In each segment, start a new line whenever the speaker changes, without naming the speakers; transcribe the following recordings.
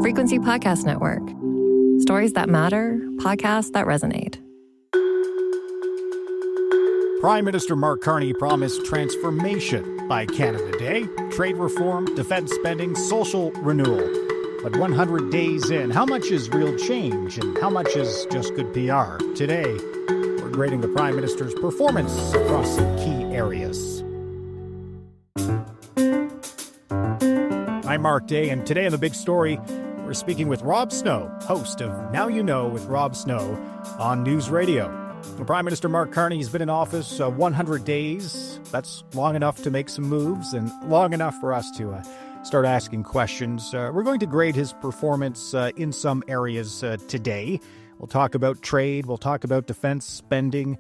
Frequency Podcast Network. Stories that matter, podcasts that resonate.
Prime Minister Mark Carney promised transformation by Canada Day, trade reform, defense spending, social renewal. But 100 days in, how much is real change and how much is just good PR? Today, we're grading the Prime Minister's performance across some key areas. I'm Mark Day, and today on The Big Story, we're speaking with Rob Snow, host of Now You Know with Rob Snow on News Radio. Prime Minister Mark Carney has been in office 100 days. That's long enough to make some moves and long enough for us to start asking questions. We're going to grade his performance in some areas today. We'll talk about trade. We'll talk about defense spending.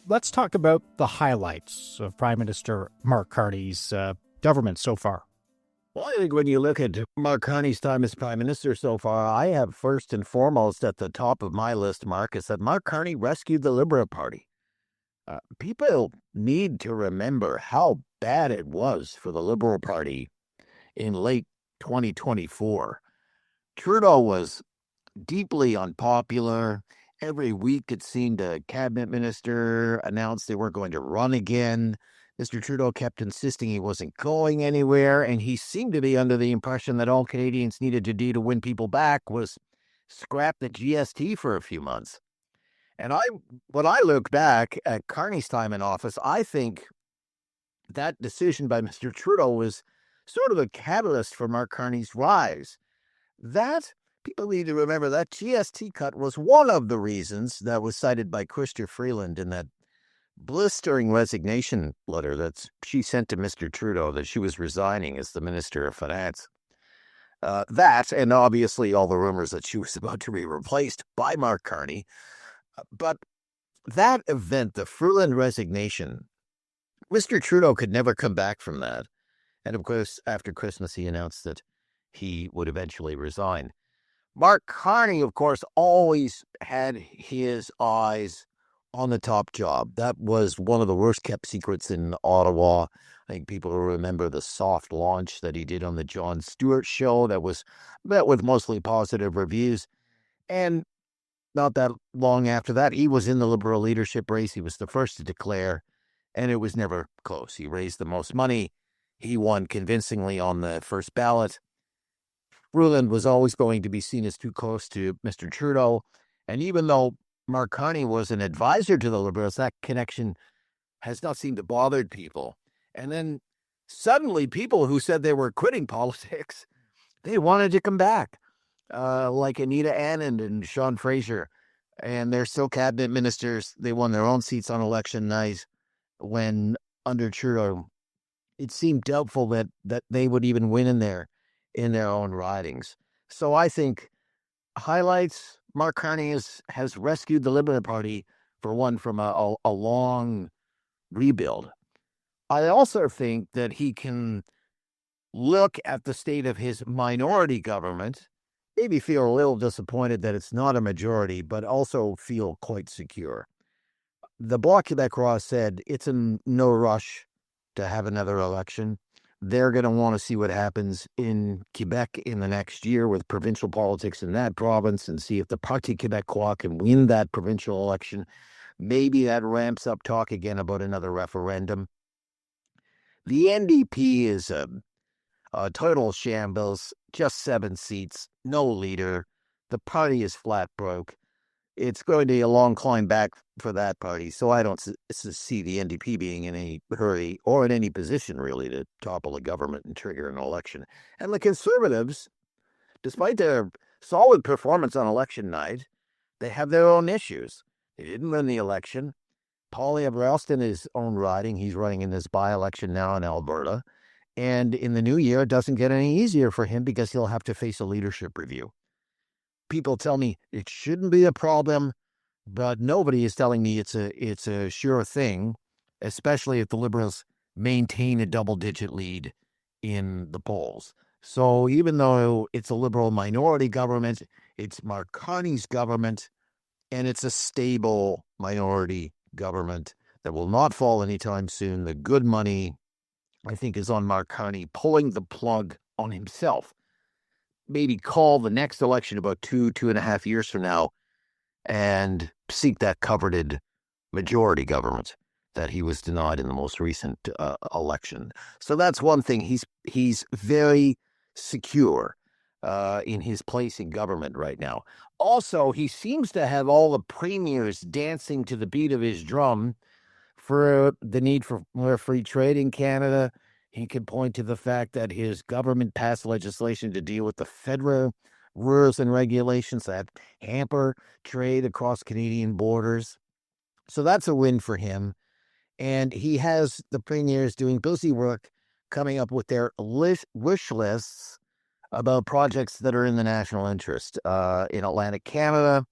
Let's talk about the highlights of Prime Minister Mark Carney's government so far.
Well, I think when you look at Mark Carney's time as Prime Minister so far, I have first and foremost at the top of my list, Mark, is that Mark Carney rescued the Liberal Party. People need to remember how bad it was for the Liberal Party in late 2024. Trudeau was deeply unpopular. Every week it seemed a cabinet minister announced they weren't going to run again. Mr. Trudeau kept insisting he wasn't going anywhere, and he seemed to be under the impression that all Canadians needed to do to win people back was scrap the GST for a few months. And when I look back at Carney's time in office, I think that decision by Mr. Trudeau was sort of a catalyst for Mark Carney's rise. That, people need to remember, that GST cut was one of the reasons that was cited by Chrystia Freeland in that blistering resignation letter that she sent to Mr. Trudeau that she was resigning as the Minister of Finance. That, and obviously all the rumors that she was about to be replaced by Mark Carney. But that event, the Freeland resignation, Mr. Trudeau could never come back from that. And of course, after Christmas, he announced that he would eventually resign. Mark Carney, of course, always had his eyes on the top job. That was one of the worst kept secrets in Ottawa. I think people will remember the soft launch that he did on the Jon Stewart show that was met with mostly positive reviews. And not that long after that, he was in the Liberal leadership race. He was the first to declare, and it was never close. He raised the most money. He won convincingly on the first ballot. Freeland was always going to be seen as too close to Mr. Trudeau. And even though Mark Carney was an advisor to the Liberals, that connection has not seemed to bother people. And then suddenly people who said they were quitting politics, they wanted to come back, like Anita Anand and Sean Fraser. And they're still cabinet ministers. They won their own seats on election night when under Trudeau, it seemed doubtful that they would even win in their own ridings. So I think highlights, Mark Carney has rescued the Liberal Party from a long rebuild. I also think that he can look at the state of his minority government, maybe feel a little disappointed that it's not a majority, but also feel quite secure. The Bloc Québécois said it's in no rush to have another election. They're going to want to see what happens in Quebec in the next year with provincial politics in that province and see if the Parti Québécois can win that provincial election. Maybe that ramps up talk again about another referendum. The NDP is a total shambles, just 7 seats, no leader. The party is flat broke. It's going to be a long climb back for that party, so I don't see the NDP being in any hurry or in any position, really, to topple a government and trigger an election. And the Conservatives, despite their solid performance on election night, they have their own issues. They didn't win the election. Poilievre in his own riding, he's running in this by-election now in Alberta, and in the new year, it doesn't get any easier for him because he'll have to face a leadership review. People tell me it shouldn't be a problem, but nobody is telling me it's a sure thing, especially if the Liberals maintain a double-digit lead in the polls. So even though it's a Liberal minority government, it's Mark Carney's government, and it's a stable minority government that will not fall anytime soon. The good money, I think, is on Mark Carney pulling the plug on himself. maybe call the next election about 2.5 years from now and seek that coveted majority government that he was denied in the most recent election. So that's one thing. He's very secure in his place in government right now. Also, he seems to have all the premiers dancing to the beat of his drum for the need for more free trade in Canada. He can point to the fact that his government passed legislation to deal with the federal rules and regulations that hamper trade across Canadian borders. So that's a win for him. And he has the premiers doing busy work coming up with their wish lists about projects that are in the national interest. In Atlantic Canada,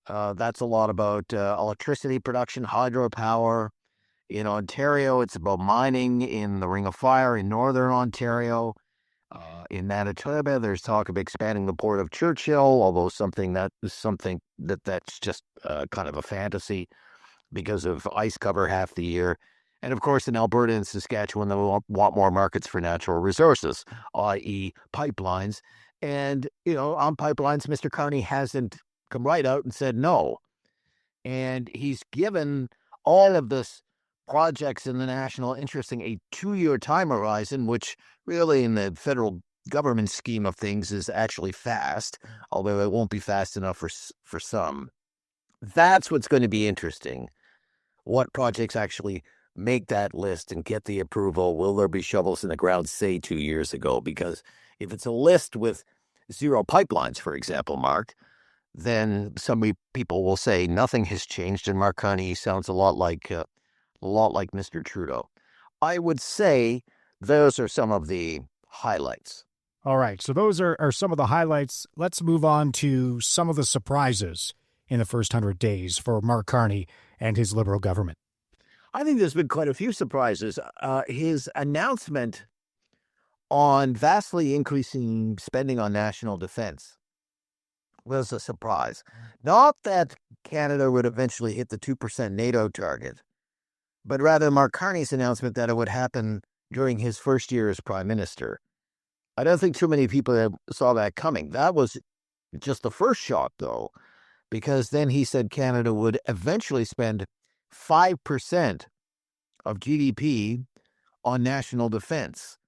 that's a lot about electricity production, hydropower. In Ontario, it's about mining in the Ring of Fire in northern Ontario. In Manitoba, there's talk of expanding the port of Churchill, although that's just kind of a fantasy because of ice cover half the year. And of course, in Alberta and Saskatchewan, they want more markets for natural resources, i.e. pipelines. And, on pipelines, Mr. Carney hasn't come right out and said no. And he's given all of this projects in the national interest a 2-year time horizon, which really in the federal government scheme of things is actually fast, although it won't be fast enough for some. That's what's going to be interesting. What projects actually make that list and get the approval? Will there be shovels in the ground, say 2 years ago? Because if it's a list with 0 pipelines, for example, Mark, then some people will say nothing has changed, and Mark Carney sounds a lot like Mr. Trudeau. I would say those are some of the highlights.
All right, so those are some of the highlights. Let's move on to some of the surprises in the first 100 days for Mark Carney and his Liberal government.
I think there's been quite a few surprises. His announcement on vastly increasing spending on national defense was a surprise. Not that Canada would eventually hit the 2% NATO target, but rather Mark Carney's announcement that it would happen during his first year as Prime Minister. I don't think too many people saw that coming. That was just the first shock, though, because then he said Canada would eventually spend 5% of GDP on national defense,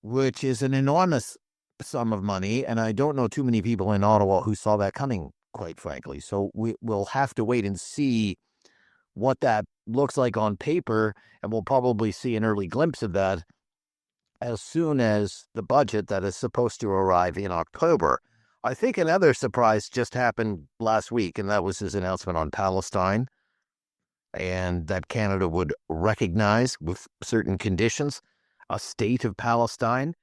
which is an enormous sum of money, and I don't know too many people in Ottawa who saw that coming, quite frankly. So we'll have to wait and see what that looks like on paper, and we'll probably see an early glimpse of that as soon as the budget that is supposed to arrive in October. I think another surprise just happened last week, and that was his announcement on Palestine, and that Canada would recognize, with certain conditions, a state of Palestine.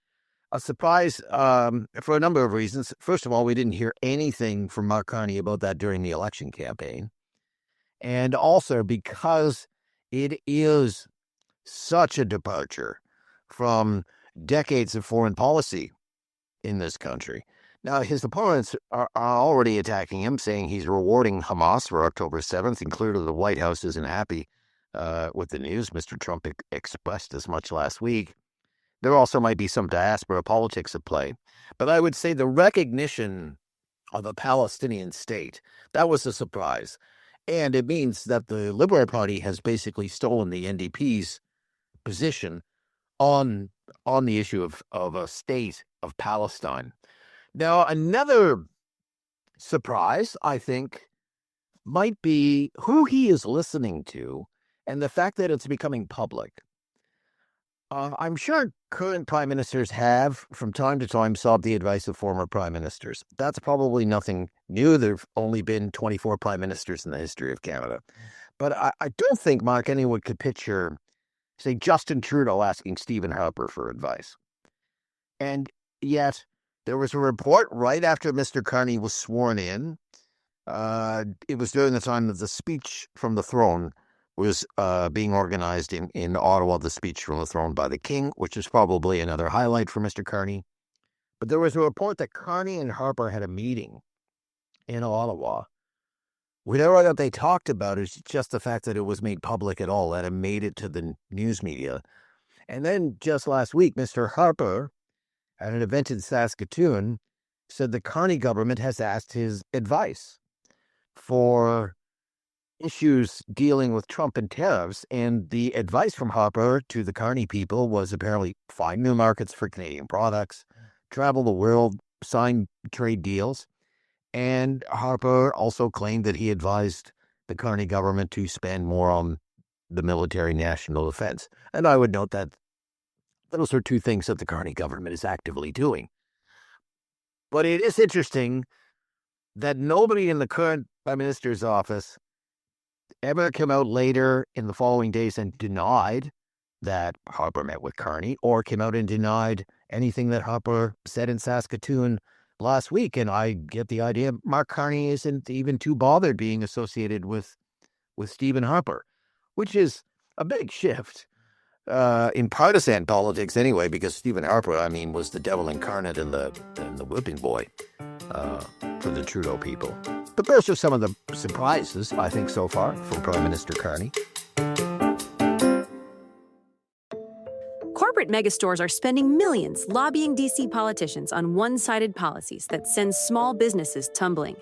A surprise for a number of reasons. First of all, we didn't hear anything from Mark Carney about that during the election campaign. And also because it is such a departure from decades of foreign policy in this country. Now, his opponents are already attacking him, saying he's rewarding Hamas for October 7th, and clearly the White House isn't happy with the news. Mr. Trump expressed as much last week. There also might be some diaspora politics at play. But I would say the recognition of a Palestinian state, that was a surprise. And it means that the Liberal Party has basically stolen the NDP's position on the issue of a state of Palestine. Now, another surprise, I think, might be who he is listening to and the fact that it's becoming public. I'm sure current prime ministers have, from time to time, sought the advice of former prime ministers. That's probably nothing new. There have only been 24 prime ministers in the history of Canada. But I don't think Mark anyone could picture, say, Justin Trudeau asking Stephen Harper for advice. And yet, there was a report right after Mr. Carney was sworn in. It was during the time that the speech from the throne was being organized in Ottawa, the speech from the throne by the King, which is probably another highlight for Mr. Carney. But there was a report that Carney and Harper had a meeting in Ottawa. Whatever they talked about is just the fact that it was made public at all, that it made it to the news media. And then just last week, Mr. Harper, at an event in Saskatoon, said the Carney government has asked his advice for issues dealing with Trump and tariffs, and the advice from Harper to the Carney people was apparently find new markets for Canadian products, travel the world, sign trade deals. And Harper also claimed that he advised the Carney government to spend more on the military national defense. And I would note that those are two things that the Carney government is actively doing. But it is interesting that nobody in the current Prime Minister's office ever came out later in the following days and denied that Harper met with Carney, or came out and denied anything that Harper said in Saskatoon last week. And I get the idea Mark Carney isn't even too bothered being associated with Stephen Harper, which is a big shift in partisan politics anyway, because Stephen Harper, I mean, was the devil incarnate and the whipping boy for the Trudeau people. But those are some of the surprises, I think, so far from Prime Minister Carney.
Corporate megastores are spending millions lobbying D.C. politicians on one-sided policies that send small businesses tumbling.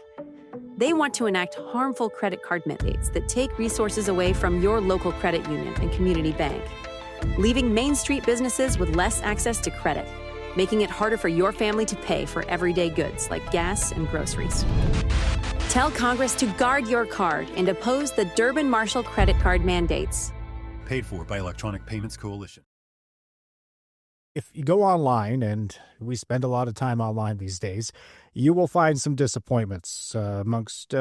They want to enact harmful credit card mandates that take resources away from your local credit union and community bank, leaving Main Street businesses with less access to credit, making it harder for your family to pay for everyday goods like gas and groceries. Tell Congress to guard your card and oppose the Durbin-Marshall credit card mandates.
Paid for by Electronic Payments Coalition.
If you go online, and we spend a lot of time online these days, you will find some disappointments amongst,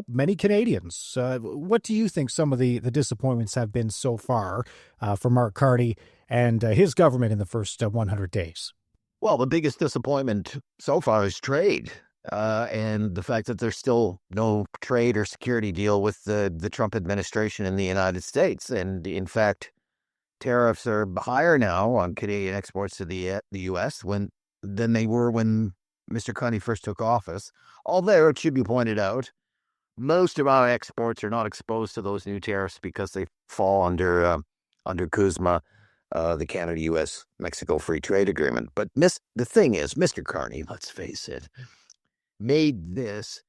many Canadians. What do you think some of the disappointments have been so far for Mark Carney and his government in the first 100 days?
Well, the biggest disappointment so far is trade, and the fact that there's still no trade or security deal with the Trump administration in the United States. And in fact, tariffs are higher now on Canadian exports to the U.S. than they were when Mr. Carney first took office. Although, it should be pointed out, most of our exports are not exposed to those new tariffs because they fall under CUSMA, the Canada-U.S.-Mexico Free Trade Agreement. But the thing is, Mr. Carney, let's face it, made this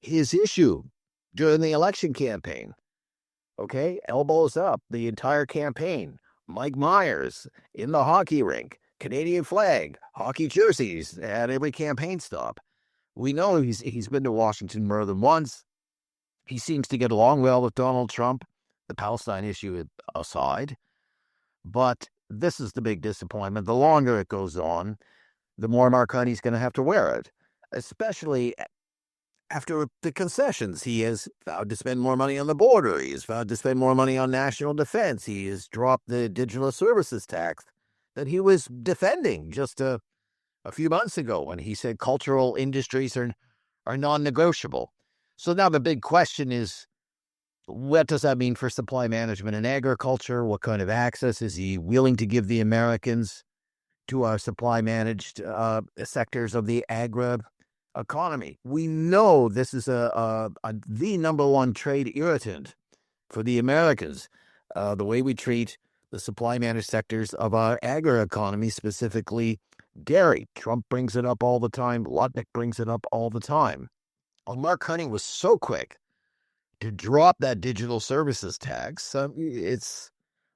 his issue during the election campaign. Okay, elbows up the entire campaign. Mike Myers in the hockey rink, Canadian flag, hockey jerseys at every campaign stop. We know he's been to Washington more than once. He seems to get along well with Donald Trump, the Palestine issue aside. But this is the big disappointment. The longer it goes on, the more Mark Carney's going to have to wear it, especially after the concessions. He has vowed to spend more money on the border. He has vowed to spend more money on national defense. He has dropped the digital services tax that he was defending just a few months ago when he said cultural industries are non-negotiable. So now the big question is, what does that mean for supply management and agriculture? What kind of access is he willing to give the Americans to our supply managed sectors of the agri economy? We know this is the number one trade irritant for the Americans, the way we treat the supply managed sectors of our agri economy, specifically dairy. Trump brings it up all the time. Lutnick brings it up all the time. Well, Mark Carney was so quick to drop that digital services tax. It's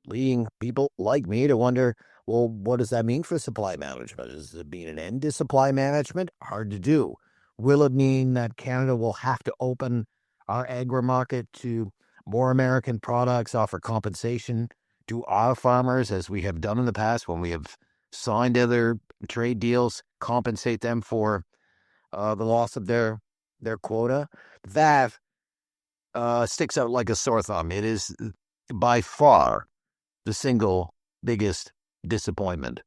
leading people like me to wonder, well, what does that mean for supply management? Does it mean an end to supply management? Hard to do. Will it mean that Canada will have to open our agri market to more American products, offer compensation to our farmers, as we have done in the past when we have signed other trade deals, compensate them for the loss of their quota? That sticks out like a sore thumb. It is by far the single biggest disappointment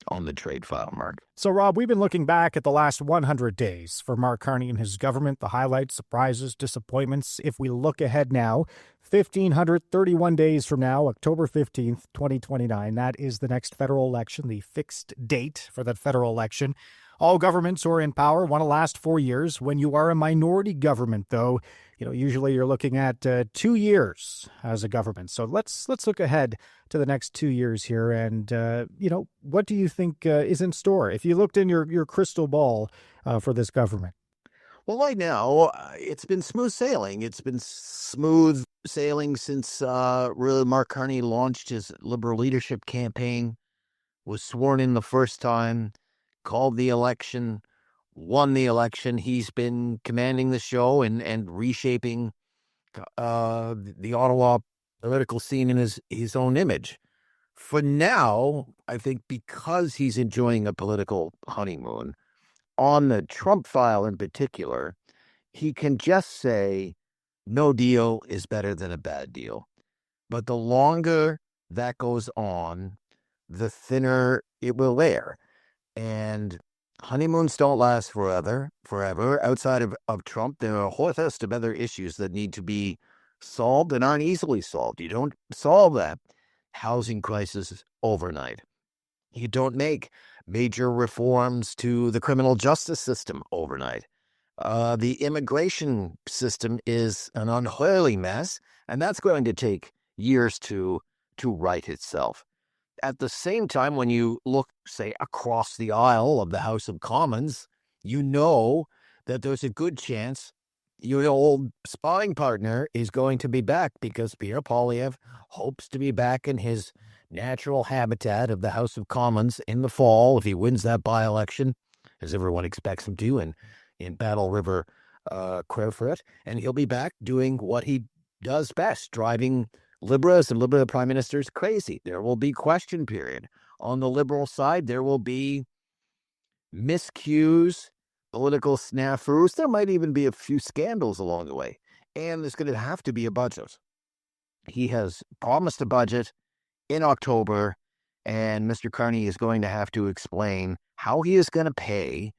on the trade file, Mark.
So, Rob, we've been looking back at the last 100 days for Mark Carney and his government, the highlights, surprises, disappointments. If we look ahead now, 1,531 days from now, October 15th, 2029, that is the next federal election, the fixed date for that federal election. All governments who are in power want to last 4 years. When you are a minority government, though, usually you're looking at 2 years as a government. So let's look ahead to the next 2 years here. And, what do you think is in store? If you looked in your crystal ball for this government.
Well, right now, it's been smooth sailing. It's been smooth sailing since really Mark Carney launched his Liberal leadership campaign, was sworn in the first time, called the election, won the election. He's been commanding the show and reshaping the Ottawa political scene in his own image. For now, I think because he's enjoying a political honeymoon, on the Trump file in particular, he can just say no deal is better than a bad deal. But the longer that goes on, the thinner it will air. And honeymoons don't last forever. Outside of Trump, there are a whole host of other issues that need to be solved and aren't easily solved. You don't solve that housing crisis overnight. You don't make major reforms to the criminal justice system overnight. The immigration system is an unholy mess, and that's going to take years to right itself. At the same time, when you look, say, across the aisle of the House of Commons, you know that there's a good chance your old sparring partner is going to be back, because Pierre Poilievre hopes to be back in his natural habitat of the House of Commons in the fall if he wins that by-election, as everyone expects him to in Battle River, Crowfoot. And he'll be back doing what he does best, driving Liberals and Liberal Prime Ministers crazy. There will be question period. On the Liberal side, there will be miscues, political snafus. There might even be a few scandals along the way. And there's going to have to be a budget. He has promised a budget in October, and Mr. Carney is going to have to explain how he is going to pay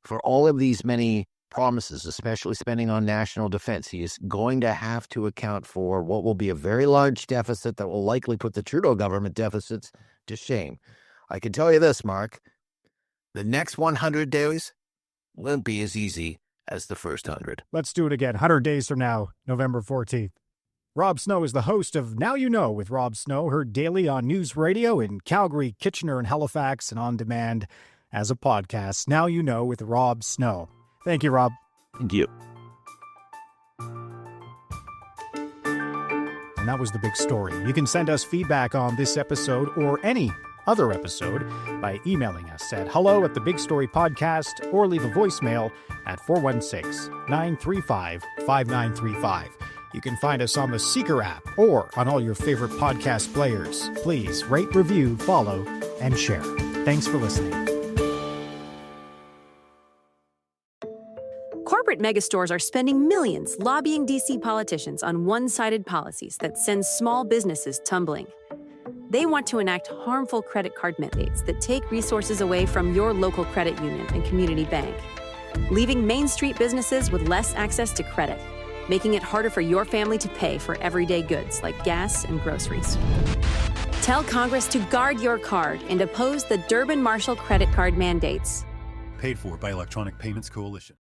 for all of these many promises, especially spending on national defense. He is going to have to account for what will be a very large deficit that will likely put the Trudeau government deficits to shame. I can tell you this, Mark, the next 100 days won't be as easy as the first 100.
Let's do it again. 100 days from now, November 14th. Rob Snow is the host of Now You Know with Rob Snow, heard daily on News Radio in Calgary, Kitchener, and Halifax, and on demand as a podcast. Now You Know with Rob Snow. Thank you, Rob.
Thank you.
And that was the big story. You can send us feedback on this episode or any other episode by emailing us at hello@thebigstorypodcast or leave a voicemail at 416-935-5935. You can find us on the Seeker app or on all your favorite podcast players. Please rate, review, follow, and share. Thanks for listening.
Corporate megastores are spending millions lobbying DC politicians on one-sided policies that send small businesses tumbling. They want to enact harmful credit card mandates that take resources away from your local credit union and community bank, leaving Main Street businesses with less access to credit, making it harder for your family to pay for everyday goods like gas and groceries. Tell Congress to guard your card and oppose the Durbin-Marshall credit card mandates.
Paid for by Electronic Payments Coalition.